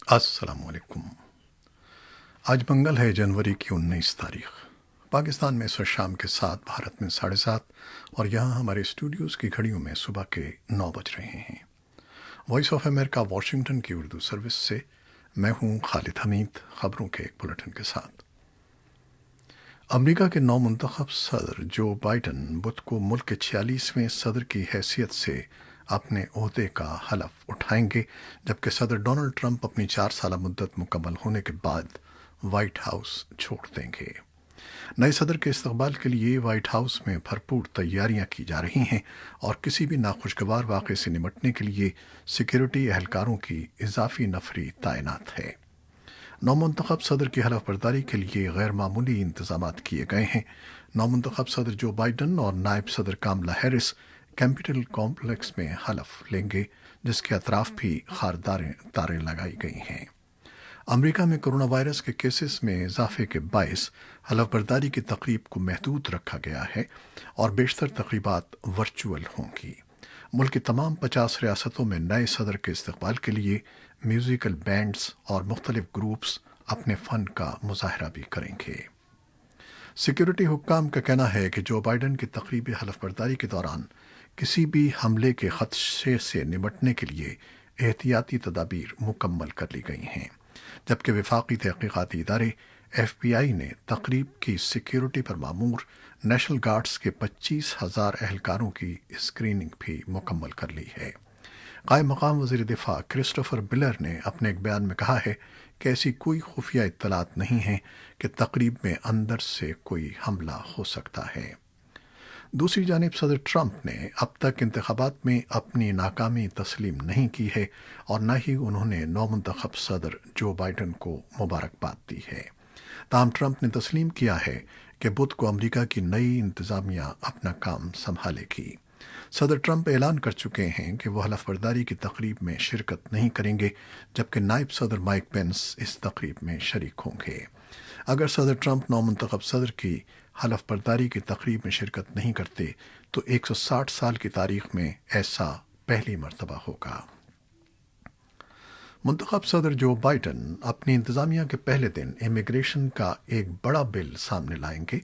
السلام علیکم۔ آج منگل ہے، جنوری کی 19 تاریخ۔ پاکستان میں اس وقت شام کے 7، بھارت میں 7:30، اور یہاں ہمارے اسٹوڈیوز کی گھڑیوں میں صبح کے 9 بج رہے ہیں۔ وائس آف امریکہ واشنگٹن کی اردو سروس سے میں ہوں خالد حمید، خبروں کے ایک بلٹن کے ساتھ۔ امریکہ کے نو منتخب صدر جو بائیڈن بدھ کو ملک کے 46ویں صدر کی حیثیت سے اپنے عہدے کا حلف اٹھائیں گے، جبکہ صدر ڈونلڈ ٹرمپ اپنی 4 سالہ مدت مکمل ہونے کے بعد وائٹ ہاؤس چھوڑ دیں گے۔ نئے صدر کے استقبال کے لیے وائٹ ہاؤس میں بھرپور تیاریاں کی جا رہی ہیں، اور کسی بھی ناخوشگوار واقعے سے نمٹنے کے لیے سیکیورٹی اہلکاروں کی اضافی نفری تعینات ہے۔ نومنتخب صدر کی حلف برداری کے لیے غیر معمولی انتظامات کیے گئے ہیں۔ نومنتخب صدر جو بائیڈن اور نائب صدر کاملا ہیرس کیپٹل کمپلیکس میں حلف لیں گے، جس کے اطراف بھی تاریں لگائی گئی ہیں۔ امریکہ میں کرونا وائرس کے کیسز میں اضافے کے باعث حلف برداری کی تقریب کو محدود رکھا گیا ہے، اور بیشتر تقریبات ورچوئل ہوں گی۔ ملک کی تمام 50 ریاستوں میں نئے صدر کے استقبال کے لیے میوزیکل بینڈز اور مختلف گروپس اپنے فن کا مظاہرہ بھی کریں گے۔ سیکیورٹی حکام کا کہنا ہے کہ جو بائیڈن کی تقریبی حلف برداری کے دوران کسی بھی حملے کے خدشے سے نمٹنے کے لیے احتیاطی تدابیر مکمل کر لی گئی ہیں، جبکہ وفاقی تحقیقاتی ادارے FBI نے تقریب کی سیکیورٹی پر مامور نیشنل گارڈز کے 25,000 اہلکاروں کی اسکریننگ بھی مکمل کر لی ہے۔ قائم مقام وزیر دفاع کرسٹوفر ملر نے اپنے ایک بیان میں کہا ہے کہ ایسی کوئی خفیہ اطلاعات نہیں ہیں کہ تقریب میں اندر سے کوئی حملہ ہو سکتا ہے۔ دوسری جانب صدر ٹرمپ نے اب تک انتخابات میں اپنی ناکامی تسلیم نہیں کی ہے، اور نہ ہی انہوں نے نومنتخب صدر جو بائیڈن کو مبارکباد دی ہے۔ تاہم ٹرمپ نے تسلیم کیا ہے کہ بدھ کو امریکہ کی نئی انتظامیہ اپنا کام سنبھالے گی۔ صدر ٹرمپ اعلان کر چکے ہیں کہ وہ حلف برداری کی تقریب میں شرکت نہیں کریں گے، جبکہ نائب صدر مائک پینس اس تقریب میں شریک ہوں گے۔ اگر صدر ٹرمپ نومنتخب صدر کی حلف برداری کی تقریب میں شرکت نہیں کرتے تو 160 سال کی تاریخ میں ایسا پہلی مرتبہ ہوگا۔ منتخب صدر جو بائیڈن اپنی انتظامیہ کے پہلے دن امیگریشن کا ایک بڑا بل سامنے لائیں گے،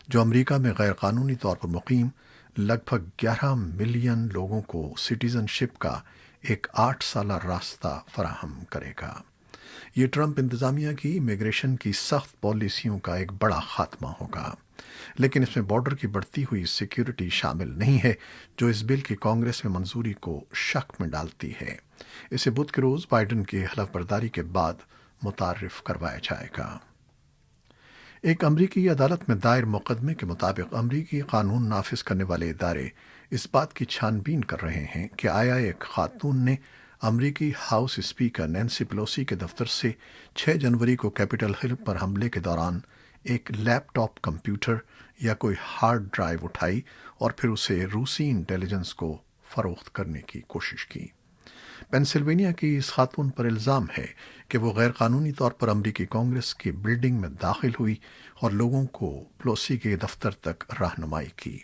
جو امریکہ میں غیر قانونی طور پر مقیم لگ بھگ 11 ملین لوگوں کو سٹیزن شپ کا ایک 8 سالہ راستہ فراہم کرے گا۔ یہ ٹرمپ انتظامیہ کی امیگریشن کی سخت پالیسیوں کا ایک بڑا خاتمہ ہوگا، لیکن اس میں بارڈر کی بڑھتی ہوئی سیکیورٹی شامل نہیں ہے، جو اس بل کی کانگریس میں منظوری کو شک میں ڈالتی ہے۔ اسے بدھ کے روز بائیڈن کی حلف برداری کے بعد متعارف کروایا جائے گا۔ ایک امریکی عدالت میں دائر مقدمے کے مطابق امریکی قانون نافذ کرنے والے ادارے اس بات کی چھان بین کر رہے ہیں کہ آیا ایک خاتون نے امریکی ہاؤس اسپیکر نینسی پیلوسی کے دفتر سے 6 جنوری کو کیپٹل ہل پر حملے کے دوران ایک لیپ ٹاپ کمپیوٹر یا کوئی ہارڈ ڈرائیو اٹھائی اور پھر اسے روسی انٹیلیجنس کو فروخت کرنے کی کوشش کی۔ پینسلوینیا کی اس خاتون پر الزام ہے کہ وہ غیر قانونی طور پر امریکی کانگریس کی بلڈنگ میں داخل ہوئی اور لوگوں کو پیلوسی کے دفتر تک رہنمائی کی۔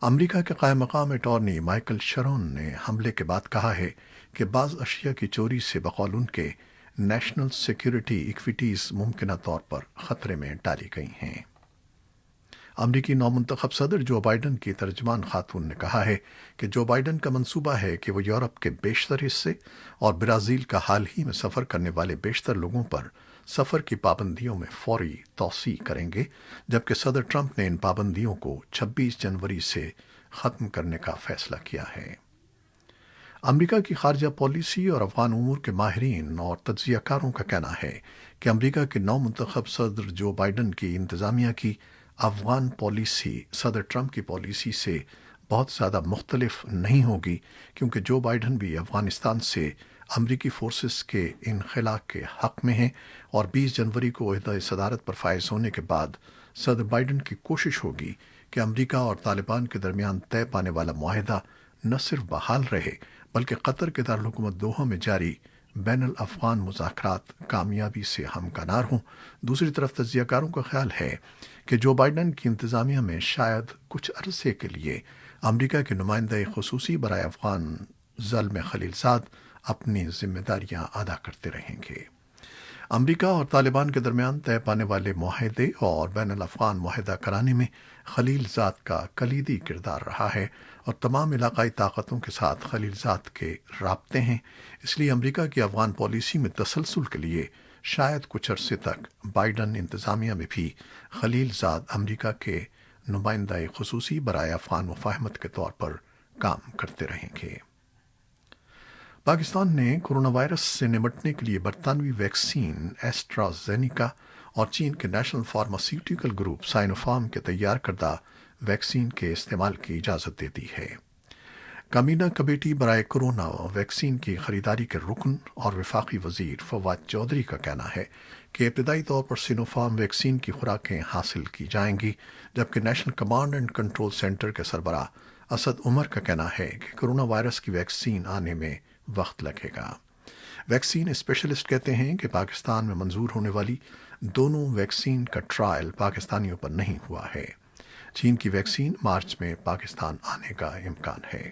امریکہ کے قائم مقام اٹارنی مائیکل شرون نے حملے کے بعد کہا ہے کہ بعض اشیاء کی چوری سے بقول ان کے نیشنل سیکیورٹی ایکویٹیز ممکنہ طور پر خطرے میں ڈالی گئی ہیں۔ امریکی نومنتخب صدر جو بائیڈن کی ترجمان خاتون نے کہا ہے کہ جو بائیڈن کا منصوبہ ہے کہ وہ یورپ کے بیشتر حصے اور برازیل کا حال ہی میں سفر کرنے والے بیشتر لوگوں پر سفر کی پابندیوں میں فوری توسیع کریں گے، جبکہ صدر ٹرمپ نے ان پابندیوں کو 26 جنوری سے ختم کرنے کا فیصلہ کیا ہے۔ امریکہ کی خارجہ پالیسی اور افغان امور کے ماہرین اور تجزیہ کاروں کا کہنا ہے کہ امریکہ کے نو منتخب صدر جو بائیڈن کی انتظامیہ کی افغان پالیسی صدر ٹرمپ کی پالیسی سے بہت زیادہ مختلف نہیں ہوگی، کیونکہ جو بائیڈن بھی افغانستان سے امریکی فورسز کے انخلا کے حق میں ہیں، اور 20 جنوری کو عہدہ صدارت پر فائز ہونے کے بعد صدر بائیڈن کی کوشش ہوگی کہ امریکہ اور طالبان کے درمیان طے پانے والا معاہدہ نہ صرف بحال رہے بلکہ قطر کے دارالحکومت دوحہ میں جاری بین الافغان مذاکرات کامیابی سے ہمکنار ہوں۔ دوسری طرف تجزیہ کاروں کا خیال ہے کہ جو بائیڈن کی انتظامیہ میں شاید کچھ عرصے کے لیے امریکہ کے نمائندہ خصوصی برائے افغان زلمے خلیل زاد اپنی ذمہ داریاں ادا کرتے رہیں گے۔ امریکہ اور طالبان کے درمیان طے پانے والے معاہدے اور بین الافغان معاہدہ کرانے میں خلیل زاد کا کلیدی کردار رہا ہے اور تمام علاقائی طاقتوں کے ساتھ خلیل زاد کے رابطے ہیں۔ اس لیے امریکہ کی افغان پالیسی میں تسلسل کے لیے شاید کچھ عرصے تک بائیڈن انتظامیہ میں بھی خلیل زاد امریکہ کے نمائندہ خصوصی برائے افغان مفاہمت کے طور پر کام کرتے رہیں گے۔ پاکستان نے کورونا وائرس سے نمٹنے کے لیے برطانوی ویکسین ایسٹرازینیکا اور چین کے نیشنل فارماسیوٹیکل گروپ سائنوفارم کے تیار کردہ ویکسین کے استعمال کی اجازت دے دی ہے۔ کابینہ کمیٹی برائے کورونا ویکسین کی خریداری کے رکن اور وفاقی وزیر فواد چودھری کا کہنا ہے کہ ابتدائی طور پر سینوفارم ویکسین کی خوراکیں حاصل کی جائیں گی، جبکہ national command and control centre کے سربراہ اسد عمر کا کہنا ہے کہ کورونا وائرس کی ویکسین آنے میں وقت لگے گا۔ ویکسین اسپیشلسٹ کہتے ہیں کہ پاکستان میں منظور ہونے والی دونوں ویکسین کا ٹرائل پاکستانیوں پر نہیں ہوا ہے۔ چین کی ویکسین مارچ میں پاکستان آنے کا امکان ہے۔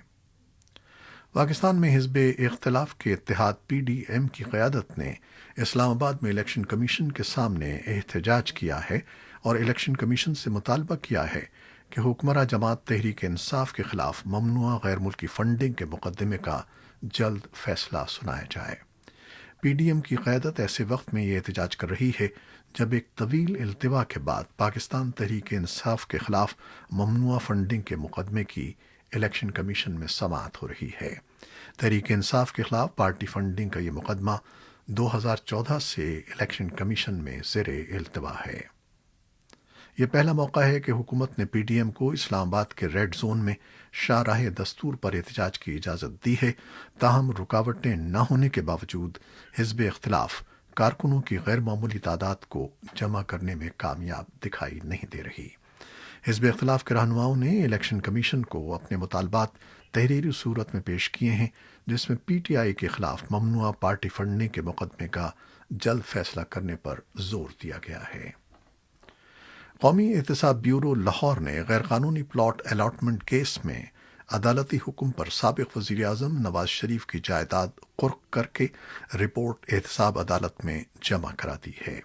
پاکستان میں حزب اختلاف کے اتحاد پی ڈی ایم کی قیادت نے اسلام آباد میں الیکشن کمیشن کے سامنے احتجاج کیا ہے اور الیکشن کمیشن سے مطالبہ کیا ہے کہ حکمراں جماعت تحریک انصاف کے خلاف ممنوعہ غیر ملکی فنڈنگ کے مقدمے کا جلد فیصلہ سنایا جائے۔ پی ڈی ایم کی قیادت ایسے وقت میں یہ احتجاج کر رہی ہے جب ایک طویل التوا کے بعد پاکستان تحریک انصاف کے خلاف ممنوعہ فنڈنگ کے مقدمے کی الیکشن کمیشن میں سماعت ہو رہی ہے۔ تحریک انصاف کے خلاف پارٹی فنڈنگ کا یہ مقدمہ 2014 سے الیکشن کمیشن میں زیر التوا ہے۔ یہ پہلا موقع ہے کہ حکومت نے پی ڈی ایم کو اسلام آباد کے ریڈ زون میں شاہراہ دستور پر احتجاج کی اجازت دی ہے، تاہم رکاوٹیں نہ ہونے کے باوجود حزب اختلاف کارکنوں کی غیر معمولی تعداد کو جمع کرنے میں کامیاب دکھائی نہیں دے رہی۔ حزب اختلاف کے رہنماؤں نے الیکشن کمیشن کو اپنے مطالبات تحریری صورت میں پیش کیے ہیں، جس میں پی ٹی آئی کے خلاف ممنوعہ پارٹی فنڈنگ کے مقدمے کا جلد فیصلہ کرنے پر زور دیا گیا ہے۔ قومی احتساب بیورو لاہور نے غیر قانونی پلاٹ الاٹمنٹ کیس میں عدالتی حکم پر سابق وزیر اعظم نواز شریف کی جائیداد قرق کر کے رپورٹ احتساب عدالت میں جمع کرا دی ہے۔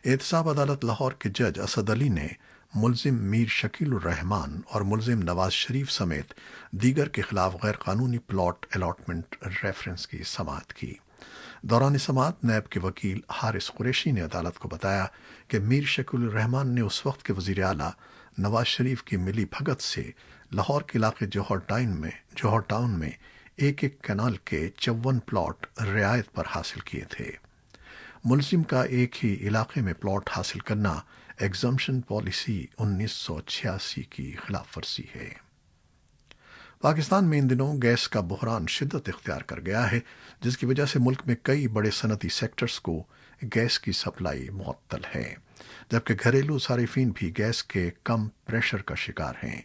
احتساب عدالت لاہور کے جج اسد علی نے ملزم میر شکیل الرحمان اور ملزم نواز شریف سمیت دیگر کے خلاف غیر قانونی پلاٹ الاٹمنٹ ریفرنس کی سماعت کی۔ دوران سماعت نیب کے وکیل حارث قریشی نے عدالت کو بتایا کہ میر شکیل الرحمان نے اس وقت کے وزیر اعلیٰ نواز شریف کی ملی بھگت سے لاہور کے علاقے جوہر ٹاؤن میں ایک کینال کے 54 پلاٹ رعایت پر حاصل کیے تھے۔ ملزم کا ایک ہی علاقے میں پلاٹ حاصل کرنا ایگزمپشن پالیسی 1986 کی خلاف ورزی ہے۔ پاکستان میں ان دنوں گیس کا بحران شدت اختیار کر گیا ہے، جس کی وجہ سے ملک میں کئی بڑے صنعتی سیکٹرز کو گیس کی سپلائی معطل ہے، جبکہ گھریلو صارفین بھی گیس کے کم پریشر کا شکار ہیں۔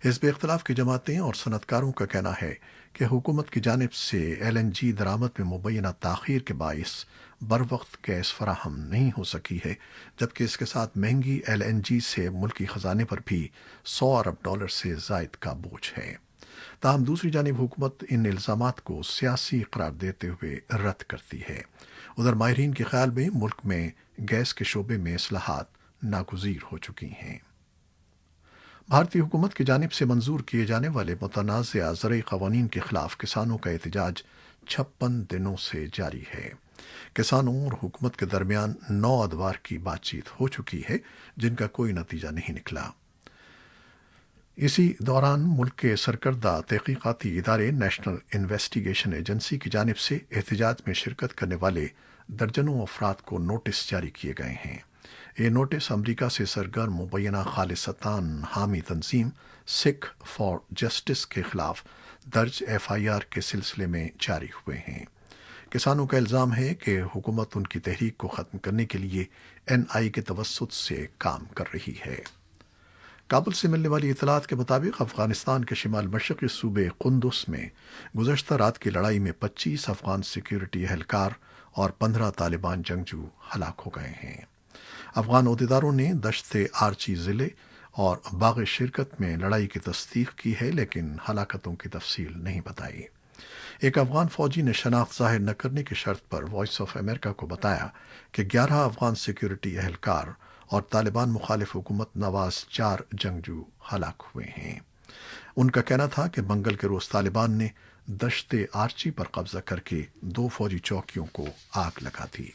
حزب اختلاف کی جماعتیں اور صنعت کاروں کا کہنا ہے کہ حکومت کی جانب سے ایل این جی درآمد میں مبینہ تاخیر کے باعث بروقت گیس فراہم نہیں ہو سکی ہے، جبکہ اس کے ساتھ مہنگی ایل این جی سے ملکی خزانے پر بھی $100 ارب سے زائد کا بوجھ ہے۔ تاہم دوسری جانب حکومت ان الزامات کو سیاسی قرار دیتے ہوئے رد کرتی ہے۔ ادھر ماہرین کے خیال میں ملک میں گیس کے شعبے میں اصلاحات ناگزیر ہو چکی ہیں۔ بھارتی حکومت کی جانب سے منظور کیے جانے والے متنازع زرعی قوانین کے خلاف کسانوں کا احتجاج 56 دنوں سے جاری ہے۔ کسانوں اور حکومت کے درمیان 9 ادوار کی بات چیت ہو چکی ہے، جن کا کوئی نتیجہ نہیں نکلا۔ اسی دوران ملک کے سرکردہ تحقیقاتی ادارے نیشنل انویسٹیگیشن ایجنسی کی جانب سے احتجاج میں شرکت کرنے والے درجنوں افراد کو نوٹس جاری کیے گئے ہیں۔ یہ نوٹس امریکہ سے سرگرم مبینہ خالصتاً حامی تنظیم سکھ فار جسٹس کے خلاف درج ایف آئی آر کے سلسلے میں جاری ہوئے ہیں۔ کسانوں کا الزام ہے کہ حکومت ان کی تحریک کو ختم کرنے کے لیے این آئی کے توسط سے کام کر رہی ہے۔ کابل سے ملنے والی اطلاعات کے مطابق افغانستان کے شمال مشرقی صوبے قندوز میں گزشتہ رات کی لڑائی میں 25 افغان سیکیورٹی اہلکار اور 15 طالبان جنگجو ہلاک ہو گئے ہیں۔ افغان عہدیداروں نے دشت آرچی ضلع اور باغ شرکت میں لڑائی کی تصدیق کی ہے، لیکن ہلاکتوں کی تفصیل نہیں بتائی۔ ایک افغان فوجی نے شناخت ظاہر نہ کرنے کی شرط پر وائس آف امریکہ کو بتایا کہ 11 افغان سیکیورٹی اہلکار اور طالبان مخالف حکومت نواز 4 جنگجو ہلاک ہوئے ہیں۔ ان کا کہنا تھا کہ منگل کے روز طالبان نے دشت آرچی پر قبضہ کر کے 2 فوجی چوکیوں کو آگ لگا دی۔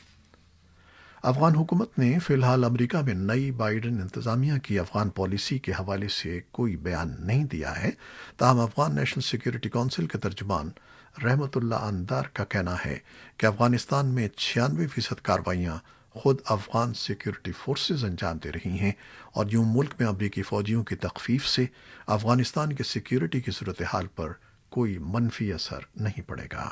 افغان حکومت نے فی الحال امریکہ میں نئی بائیڈن انتظامیہ کی افغان پالیسی کے حوالے سے کوئی بیان نہیں دیا ہے، تاہم افغان نیشنل سیکیورٹی کونسل کے ترجمان رحمت اللہ اندار کا کہنا ہے کہ افغانستان میں 96% کارروائیاں خود افغان سیکیورٹی فورسز انجام دے رہی ہیں، اور یوں ملک میں امریکی فوجیوں کی تخفیف سے افغانستان کے سیکیورٹی کی صورتحال پر کوئی منفی اثر نہیں پڑے گا۔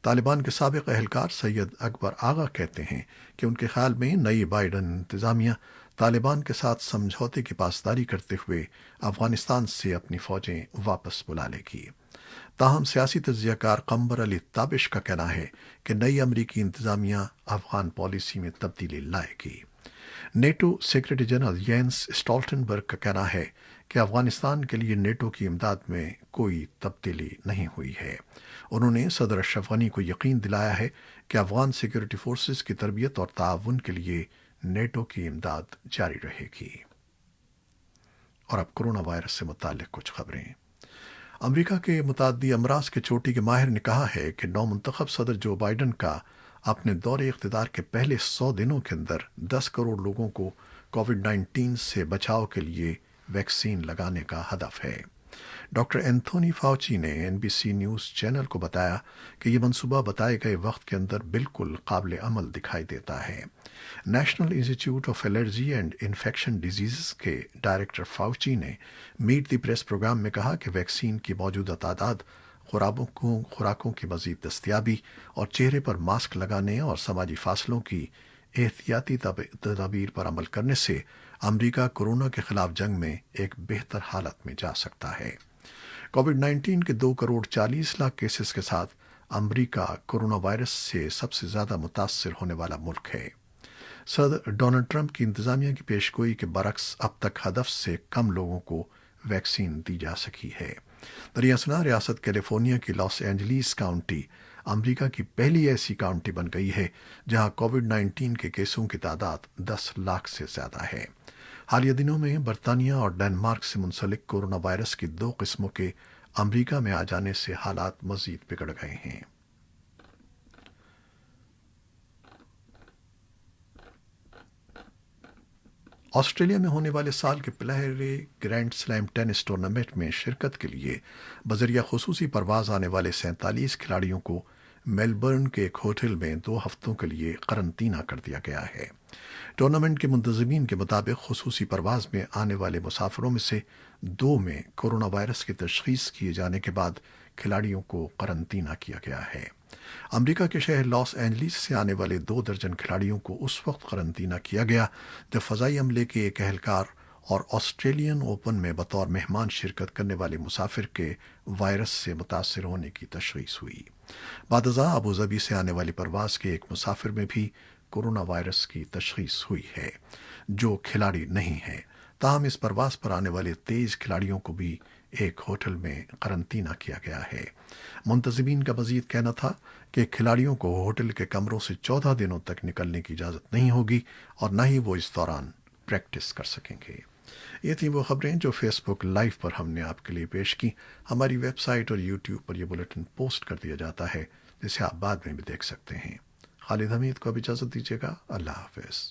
طالبان کے سابق اہلکار سید اکبر آغا کہتے ہیں کہ ان کے خیال میں نئی بائیڈن انتظامیہ طالبان کے ساتھ سمجھوتے کی پاسداری کرتے ہوئے افغانستان سے اپنی فوجیں واپس بلا لے گی۔ تاہم سیاسی تجزیہ کار قمبر علی تابش کا کہنا ہے کہ نئی امریکی انتظامیہ افغان پالیسی میں تبدیلی لائے گی۔ نیٹو سیکرٹری جنرل یینس اسٹالٹنبرگ کا کہنا ہے کہ افغانستان کے لیے نیٹو کی امداد میں کوئی تبدیلی نہیں ہوئی ہے۔ انہوں نے صدر اشرف غنی کو یقین دلایا ہے کہ افغان سیکیورٹی فورسز کی تربیت اور تعاون کے لیے نیٹو کی امداد جاری رہے گی۔ اور اب کورونا وائرس سے متعلق کچھ خبریں۔ امریکہ کے متعدی امراض کے چوٹی کے ماہر نے کہا ہے کہ نو منتخب صدر جو بائیڈن کا اپنے دور اقتدار کے پہلے 100 دنوں کے اندر 10 کروڑ لوگوں کو کووڈ 19 سے بچاؤ کے لیے ویکسین لگانے کا ہدف ہے۔ ڈاکٹر اینتھونی فاؤچی نے NBC نیوز چینل کو بتایا کہ یہ منصوبہ بتائے گئے وقت کے اندر بالکل قابل عمل دکھائی دیتا ہے۔ National institute of allergy and infection diseases کے ڈائریکٹر فاؤچی نے میٹ دی پریس پروگرام میں کہا کہ ویکسین کی موجودہ تعداد، خوراکوں کی مزید دستیابی اور چہرے پر ماسک لگانے اور سماجی فاصلوں کی احتیاطی تدابیر پر عمل کرنے سے امریکہ کورونا کے خلاف جنگ میں ایک بہتر حالت میں جا سکتا ہے۔ کووڈ 19 کے 2 کروڑ 40 لاکھ کیسز کے ساتھ امریکہ کورونا وائرس سے سب سے زیادہ متاثر ہونے والا ملک ہے۔ صدر ڈونلڈ ٹرمپ کی انتظامیہ کی پیشگوئی کے برعکس اب تک ہدف سے کم لوگوں کو ویکسین دی جا سکی ہے۔ دریا ثنا ریاست کیلیفورنیا کی لاس اینجلیس کاؤنٹی امریکہ کی پہلی ایسی کاؤنٹی بن گئی ہے جہاں کووڈ 19 کے کیسوں کی تعداد 10 لاکھ سے زیادہ ہے۔ حالیہ دنوں میں برطانیہ اور ڈنمارک سے منسلک کورونا وائرس کی 2 قسموں کے امریکہ میں آ جانے سے حالات مزید بگڑ گئے ہیں۔ آسٹریلیا میں ہونے والے سال کے پہلے گرینڈ سلیم ٹینس ٹورنامنٹ میں شرکت کے لیے بذریعہ خصوصی پرواز آنے والے 47 کھلاڑیوں کو میلبرن کے ایک ہوٹل میں 2 ہفتوں کے لیے قرنطینہ کر دیا گیا ہے۔ ٹورنامنٹ کے منتظمین کے مطابق خصوصی پرواز میں آنے والے مسافروں میں سے 2 میں کورونا وائرس کی تشخیص کیے جانے کے بعد کھلاڑیوں کو قرنطینہ کیا گیا ہے۔ امریکہ کے شہر لاس اینجلیس سے آنے والے 2 درجن کھلاڑیوں کو اس وقت قرنطینہ کیا گیا جب فضائی عملے کے ایک اہلکار اور آسٹریلین اوپن میں بطور مہمان شرکت کرنے والے مسافر کے وائرس سے متاثر ہونے کی تشخیص ہوئی۔ بعد ازاں ابوظہبی سے آنے والی پرواز کے ایک مسافر میں بھی کورونا وائرس کی تشخیص ہوئی ہے، جو کھلاڑی نہیں ہے۔ تاہم اس پرواز پر آنے والے 23 کھلاڑیوں کو بھی ایک ہوٹل میں قرنطینہ کیا گیا ہے۔ منتظمین کا مزید کہنا تھا کہ کھلاڑیوں کو ہوٹل کے کمروں سے 14 دنوں تک نکلنے کی اجازت نہیں ہوگی اور نہ ہی وہ اس دوران پریکٹس کر سکیں گے۔ یہ تھیں وہ خبریں جو فیس بک لائیو پر ہم نے آپ کے لیے پیش کی۔ ہماری ویب سائٹ اور یوٹیوب پر یہ بلیٹن پوسٹ کر دیا جاتا ہے، جسے آپ بعد میں بھی دیکھ سکتے ہیں۔ خالد حمید کو اب اجازت دیجیے گا۔ اللہ حافظ۔